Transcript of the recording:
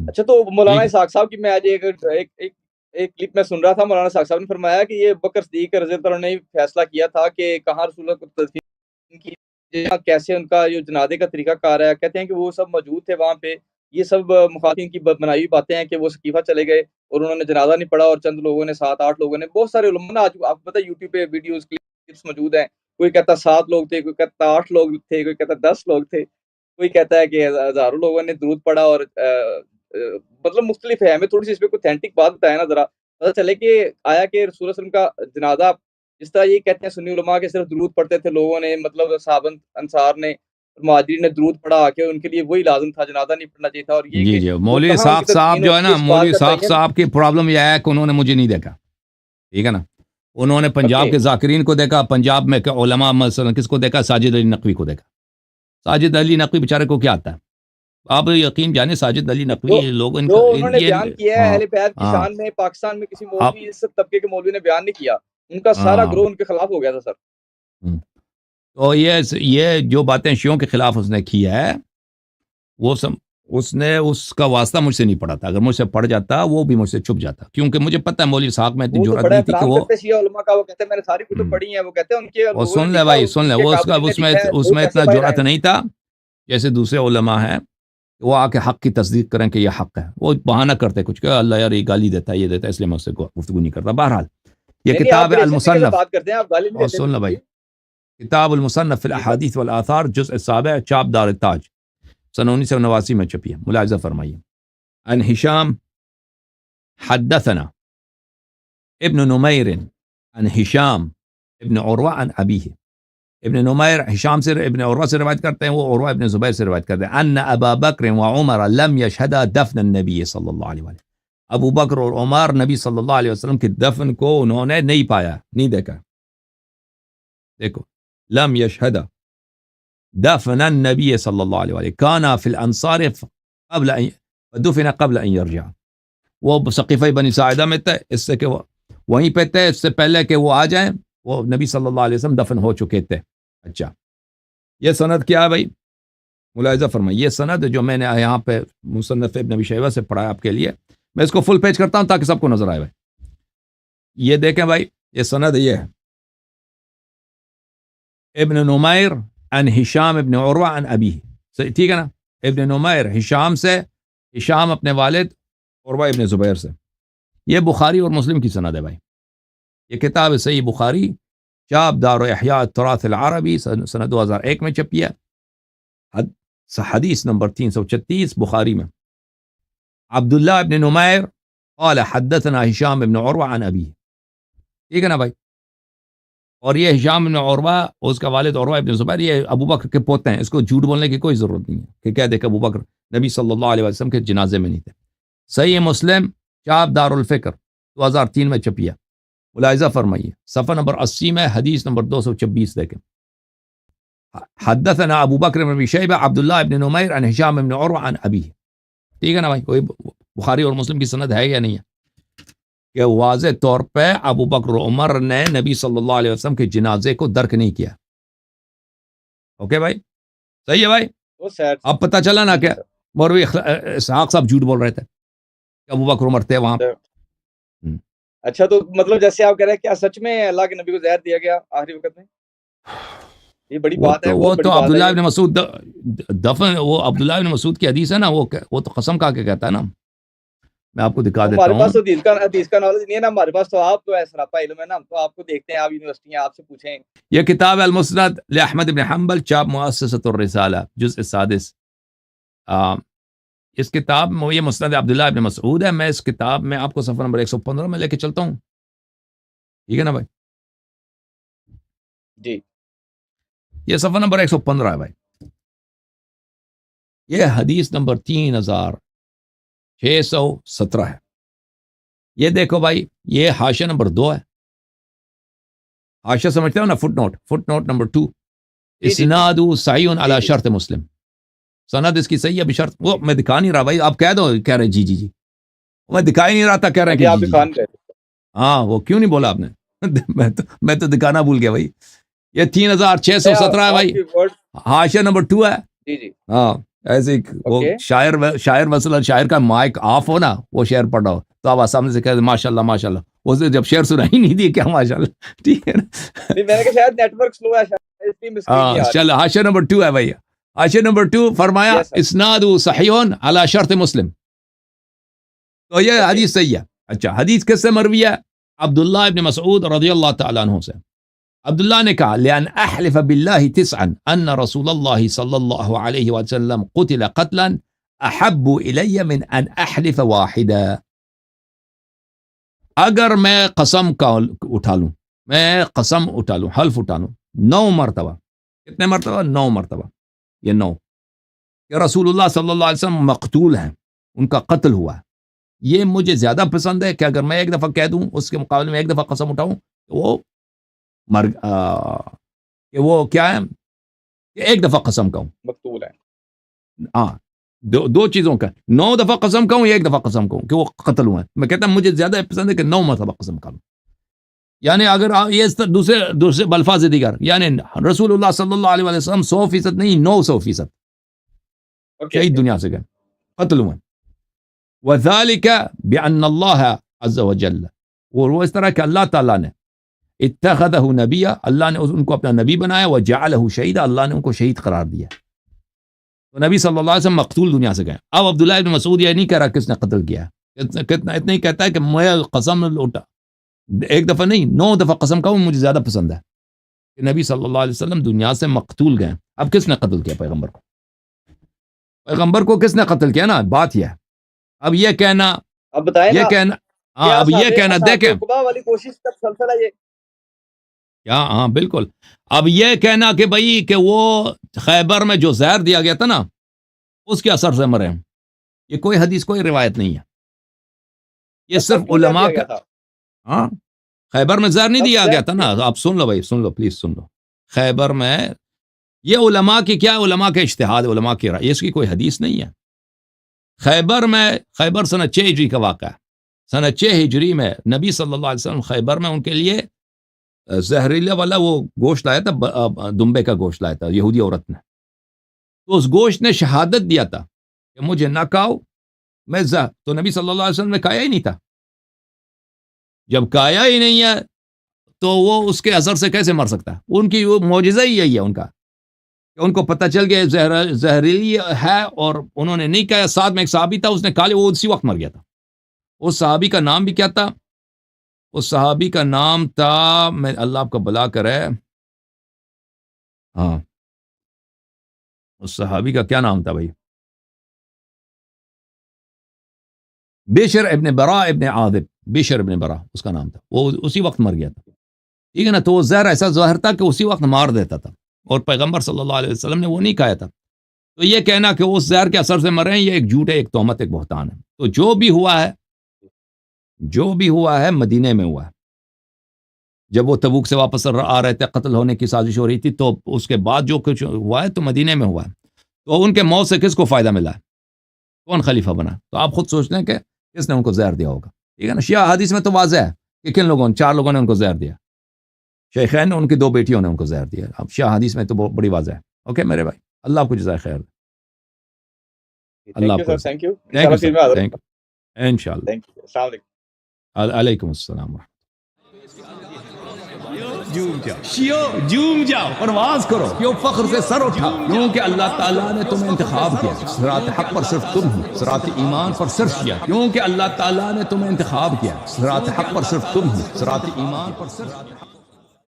اچھا تو مولانا ٹھیک ہے اسحاق صاحب کی میں آج ایک کلپ میں سن رہا تھا، مولانا اسحاق صاحب نے فرمایا کہ یہ بکر صدیق رضی اللہ عنہ نے فیصلہ کیا تھا کہ کہاں رسول اللہ کو تدفین کی، کیسے ان کا جو جنازے کا طریقہ کار ہے، کہتے ہیں کہ وہ سب موجود تھے وہاں پہ، یہ سب مخاطبین کی بنائی ہوئی باتیں ہیں کہ وہ سقیفہ چلے گئے اور انہوں نے جنازہ نہیں پڑھا، اور چند لوگوں نے 7-8 لوگوں نے، بہت سارے علماء نے، آج آپ کو پتہ ہے یوٹیوب پہ ویڈیوز کلپس موجود ہیں، کوئی کہتا 7 لوگ تھے، کوئی کہتا 8 لوگ تھے، کوئی کہتا 10 لوگ تھے، کوئی کہتا ہے کہ ہزاروں لوگوں نے درود پڑھا، اور مطلب مختلف ہے، ہمیں تھوڑی سی اس پہ کوئی اتھینٹک بات بتائے نا ذرا، پتہ چلے کہ آیا کہ رسول اللہ صلی اللہ علیہ وسلم کا جنازہ جس طرح یہ کہتے ہیں سنی علماء کے صرف درود پڑھتے تھے لوگوں نے، مطلب صحابہ انصار نے مہاجرین نے درود پڑھا کہ ان کے لیے وہی لازم تھا، جنازہ نہیں پڑھنا چاہیے تھا، اور یہ جی کہ جی وہ مولوی کہاں ان کی اسحاق صاحب تدفین جو ہے ہوتی ہے نا، اس بات مولوی کا اسحاق تعین۔ صاحب کی پرابلم یہ ہے کہ انہوں نے مجھے نہیں دیکھا، ٹھیک ہے نا، انہوں نے پنجاب اوکے کے ذاکرین کو دیکھا، پنجاب میں علماء مثلا کس کو دیکھا، ساجد علی نقوی کو دیکھا، ساجد علی نقوی بیچارے کو کیا آتا ہے، آپ یقین جانے ساجد علی نقوی جو لوگ ان جو کا انہوں نے یہ بیان کیا ہے ہاں اہل بیت کی ہاں شان میں پاکستان میں کسی آپ مولوی اس طبقے کے مولوی نے بیان نہیں کیا، ان کا سارا ہاں گروہ ان کے خلاف ہو گیا تھا سر۔ تو یہ جو باتیں شیعوں کے خلاف اس نے کی ہے، وہ اس نے اس کا واسطہ مجھ سے نہیں پڑھا تھا، اگر مجھ سے پڑھ جاتا وہ بھی مجھ سے چھپ جاتا، کیونکہ مجھے پتہ ہے مولوی اسحاق میں اتنی وہ تو جرأت بڑا نہیں تھی کہ احترام وہ کرتے شیعہ علماء کا، وہ کہتے ہیں میں نے ساری کتب پڑھی ہیں، وہ کہتے ہیں ان کے اور لوگوں نے سن لے لکھا، بھائی سن ان لے، کے وہ قابلین نے لکھا ہے، اس وہ میں کیسے اتنا باہر جرأت آئیں؟ نہیں تھا جیسے دوسرے علماء ہیں، وہ آ کے حق کی تصدیق کریں کہ یہ حق ہے، وہ بہانہ کرتے کچھ کہ اللہ یار یہ گالی دیتا ہے، یہ دیتا ہے، اس لیے میں اس سے گفتگو نہیں کرتا۔ بہرحال یہ نہیں نہیں، آپ کتاب ہے بڑے اچھے طریقے سے المصنف، بات کرتے ہیں، آپ گالی نہیں اور دیتے، سن لے بالکل بھائی، بھی۔ کتاب المصنف فی جی سر۔ الاحادیث والآثار جزء 7 چاپ دار تاج، سن 1989 میں چھپی ہے، ملاحظہ فرمائیے۔ عن ہشام حدثنا ابن نمیر عن ہشام ابن عروہ عن ابیہ، ابن نمیر ہشام سے ابن عروہ سے روایت کرتے ہیں، وہ عروہ ابن زبیر سے روایت کرتے ہیں، ان ابا بکر و عمر لم یشہدا دفن النبی صلی اللہ علیہ وسلم، ابو بکر اور عمر نبی صلی اللہ علیہ وسلم کے دفن کو انہوں نے نہیں پایا، نہیں دیکھا، دیکھو، لم یشہدا دفن النبی صلی اللہ علیہ وسلم، کانا فی الانصار قبل ان دفن قبل ان یرجع، وہ سقیفہ بنی ساعدہ میں تھے، اس سے کہ وہ وہیں پہ تھے، اس سے پہلے کہ وہ آ جائیں، وہ نبی صلی اللہ علیہ وسلم دفن ہو چکے تھے۔ اچھا، یہ سند کیا ہے بھائی؟ ملاحظہ فرمائیے، یہ سند جو میں نے یہاں پہ مصنف ابن ابی شیبہ سے پڑھا ہے آپ کے لیے، میں اس کو فل پیج کرتا ہوں تاکہ سب کو نظر آئے بھائی۔ یہ دیکھیں بھائی، یہ سند یہ ہے، ابن نمیر عن ہشام ابن عروہ عن ابیہ، ٹھیک ہے نا، ابن نمیر ہشام سے، ہشام اپنے والد عروہ ابن زبیر سے، یہ بخاری اور مسلم کی سند ہے بھائی، یہ کتاب صحیح بخاری چاپ دار احیاء التراث العربی سنہ 2001 میں چھپی ہے، حدیث نمبر 336 بخاری میں، عبداللہ ابن نمیر قال حدثنا ہشام ابن عروہ عن ابیہ، ٹھیک ہے نا بھائی، اور یہ ہشام ابن عروہ، اس کا والد عروہ ابن زبیر، یہ ابو بکر کے پوتے ہیں، اس کو جھوٹ بولنے کی کوئی ضرورت نہیں ہے کہ کہہ دے کہ ابو بکر نبی صلی اللہ علیہ وسلم کے جنازے میں نہیں تھے۔ صحیح مسلم چاپ دار الفکر 2003 میں چھپی ہے، ملاحظہ فرمائیے، صفحہ نمبر 80 میں حدیث نمبر 226 دیکھیں، حدثنا ابو بکر بن ابی شیبہ عبداللہ ابن نمیر عن ہشام ابن عروہ عن ابیہ، ٹھیک ہے نا بھائی، کوئی بخاری اور مسلم کی سند ہے یا نہیں ہے کہ واضح طور پہ ابو بکر و عمر نے نبی صلی اللہ علیہ وسلم کے جنازے کو درک نہیں کیا۔ اوکے بھائی، صحیح ہے بھائی، وہ سیر سے۔ اب پتہ چلا نا جی کہ سر۔ مولوی اسحاق صاحب جھوٹ بول رہے تھے کہ ابو بکر عمر تھے وہاں۔ اچھا تو مطلب جیسے آپ کہہ رہے ہیں کیا سچ میں اللہ کے نبی کو زہر دیا گیا آخری وقت میں؟ یہ بڑی بات ہے، وہ بہت بڑی تو بات ہے عبداللہ یہ۔ ابن مسعود دفن، وہ عبداللہ ابن مسعود کی حدیث ہے نا، وہ تو قسم کھا کے کہتا ہے نا، میں آپ کو دکھا دیتا ہمارے پاس ہوں۔ تو حدیث کا نالج نہیں ہے نا، ہمارے پاس تو آپ تو سراپا علم ہے نا، ہم تو آپ کو دیکھتے ہیں، آپ یونیورسٹی ہیں، آپ سے پوچھیں۔ یہ کتاب ہے المسند لأحمد بن حنبل چاپ مؤسسۃ الرسالہ جزء 6، اس کتاب میں یہ مسند عبداللہ ابن مسعود ہے، میں اس کتاب میں آپ کو صفحہ نمبر 115 میں لے کے چلتا ہوں، ٹھیک ہے نا بھائی، جی یہ صفحہ نمبر 115 ہے بھائی، یہ حدیث نمبر 3617 ہے، یہ دیکھو بھائی، یہ حاشیہ نمبر 2 ہے، حاشیہ سمجھتے ہو نا، فٹ نوٹ نمبر 2، جی جی جی اسناد صحیح علی جی شرط مسلم، سند اس کی صحیح ہے بشرط، وہ میں دکھا نہیں رہا بھائی، آپ کہہ دو، کہہ رہے جی جی جی، میں دکھا ہی نہیں رہا تھا، کہہ رہے ہیں جی، کہ آپ جی جی جی، دکان گئے تھے۔ ہاں وہ کیوں نہیں بولا آپ نے میں تو دکھانا بھول گیا بھائی، یہ نہیں، 3617 ہے آپ بھائی، کی ورڈ۔ حاشیہ نمبر 2 ہے، جی جی ہاں ایسے وہ شاعر مثلا شاعر کا مائک آف ہو نا، وہ شعر پڑھ رہا ہو تو آپ سامنے سے کہتے ماشاء اللہ ماشاء اللہ، اسے جب شعر سنا ہی نہیں دی کیا ماشاء اللہ، ٹھیک ہے نا. میں نے کہا شاید نیٹ ورک سلو ہے. چل حاشیہ نمبر 2 ہے بھائی. حاشیہ نمبر 2 فرمایا اسناد صحیح علی شرط مسلم. تو یہ حدیث صحیح ہے. اچھا حدیث کس سے مروی ہے؟ عبداللہ ابن مسعود رضی اللہ تعالیٰ عنہ سے. عبداللہ نے کہا لأن احلف باللہ تسعا ان رسول اللہ صلی اللہ علیہ وسلم قتل قتلا احب الی من ان احلف واحدا. اگر میں قسم کا اٹھا لوں، میں قسم اٹھا لوں، حلف اٹھا لوں 9 مرتبہ. کتنے مرتبہ؟ 9 مرتبہ. یہ 9 کہ رسول اللہ صلی اللہ علیہ وسلم مقتول ہیں، ان کا قتل ہوا ہے. یہ مجھے زیادہ پسند ہے کہ اگر میں ایک دفعہ کہہ دوں اس کے مقابلے میں ایک دفعہ قسم اٹھاؤں تو وہ کیا ہے کہ ایک دفعہ قسم کہوں مقتول ہے. ہاں دو چیزوں کا 9 دفعہ قسم کہوں یا ایک دفعہ قسم کہوں کہ وہ قتل ہوا ہے. میں کہتا ہوں مجھے زیادہ پسند ہے کہ 9 مرتبہ قسم کہوں. یعنی اگر یہ دوسرے بالفاظ دیگر یعنی رسول اللہ صلی اللہ علیہ وسلم 100% نہیں 900% شہید دنیا سے گئے، قتل ہوئے. وَذَلِكَ بِأَنَّ اللَّهَ عَزَّ وَجَلَّ، وہ اس طرح کہ اللہ تعالیٰ نے اتخذہ نبیہ، اللہ نے ان کو اپنا نبی بنایا، وجعلہ شہیدا، اللہ نے ان کو شہید قرار دیا. تو نبی صلی اللہ علیہ وسلم مقتول دنیا سے گئے. اب عبداللہ ابن مسعود یہ نہیں کہہ رہا کس نے قتل کیا، اتنا ہی کہتا ہے کہ میں قسم اٹھا ایک دفعہ نہیں 9 دفعہ قسم کہوں مجھے زیادہ پسند ہے کہ نبی صلی اللہ علیہ وسلم دنیا سے مقتول گئے. اب کس نے قتل کیا پیغمبر کو؟ پیغمبر کو کس نے قتل کیا نا، بات یہ ہے. اب یہ کہنا، اب بتائیں یہ کہنا، ہاں اب یہ کہنا دیکھیں والی کوشش کا سلسلہ یہ کیا، ہاں بالکل. اب یہ کہنا کہ بھائی کہ وہ خیبر میں جو زہر دیا گیا تھا نا اس کے اثر سے مرے ہیں، یہ کوئی حدیث کوئی روایت نہیں ہے. یہ صرف علماء کا، ہاں خیبر میں زہر نہیں دیا گیا تھا نا. آپ سن لو بھائی، سن لو پلیز سن لو. خیبر میں یہ علماء کی کیا، علماء کے اجتہاد، علماء کی رائے، اس کی کوئی حدیث نہیں ہے. خیبر سنہ 6 ہجری کا واقعہ ہے. سنہ 6 ہجری میں نبی صلی اللہ علیہ وسلم خیبر میں ان کے لیے زہریلا والا وہ گوشت لایا تھا، دمبے کا گوشت لایا تھا یہودی عورت نے. تو اس گوشت نے شہادت دیا تھا کہ مجھے نہ کھاؤ میں تو نبی صلی اللہ علیہ وسلم نے کھایا ہی نہیں تھا. جب کھایا ہی نہیں ہے تو وہ اس کے اثر سے کیسے مر سکتا ہے؟ ان کی وہ معجزہ ہی یہی ہے ان کا کہ ان کو پتہ چل گیا زہریلی ہے اور انہوں نے نہیں کہا. ساتھ میں ایک صحابی تھا اس نے کھا لیا، وہ اسی وقت مر گیا تھا. اس صحابی کا نام بھی کیا تھا؟ اس صحابی کا نام تھا، میں اللہ آپ کو بلا کرے، ہاں اس صحابی کا کیا نام تھا بھائی؟ بشر ابن برا ابن عاذب، بشر ابن برا اس کا نام تھا. وہ اسی وقت مر گیا تھا، ٹھیک ہے نا. تو وہ زہر ایسا زہر تھا کہ اسی وقت مار دیتا تھا اور پیغمبر صلی اللہ علیہ وسلم نے وہ نہیں کھایا تھا. تو یہ کہنا کہ اس زہر کے اثر سے مر رہے ہیں یہ ایک جھوٹ ہے، ایک تہمت، ایک بہتان ہے. تو جو بھی ہوا ہے مدینے میں ہوا ہے. جب وہ تبوک سے واپس آ رہے تھے، قتل ہونے کی سازش ہو رہی تھی، تو اس کے بعد جو کچھ ہوا ہے تو مدینے میں ہوا ہے. تو ان کے موت سے کس کو فائدہ ملا ہے؟ کون خلیفہ بنا؟ تو آپ خود سوچ لیں کہ کس نے ان کو زہر دیا ہوگا. ٹھیک ہے نا. شیعہ حدیث میں تو واضح ہے کہ کن لوگوں نے، 4 لوگوں نے ان کو زہر دیا. شیخین نے، ان کی 2 بیٹیوں نے ان کو زہر دیا. اب شیعہ حدیث میں تو بڑی واضح ہے. اوکے میرے بھائی، اللہ آپ کو جزائے خیر. اللہ آپ کو تھینک یو. انشاءاللہ. السلام علیکم. علیکم السلام. جوم جاؤ، پرواز کرو، کیوں فخر سے سر اٹھا، کیونکہ اللہ تعالیٰ نے تمہیں انتخاب کیا. صراط حق پر صرف تم ہی، صراط ایمان پر صرف کیا، کیونکہ اللہ تعالیٰ نے تمہیں انتخاب کیا. صراط حق پر صرف تم ہی، صراط ایمان پر صرف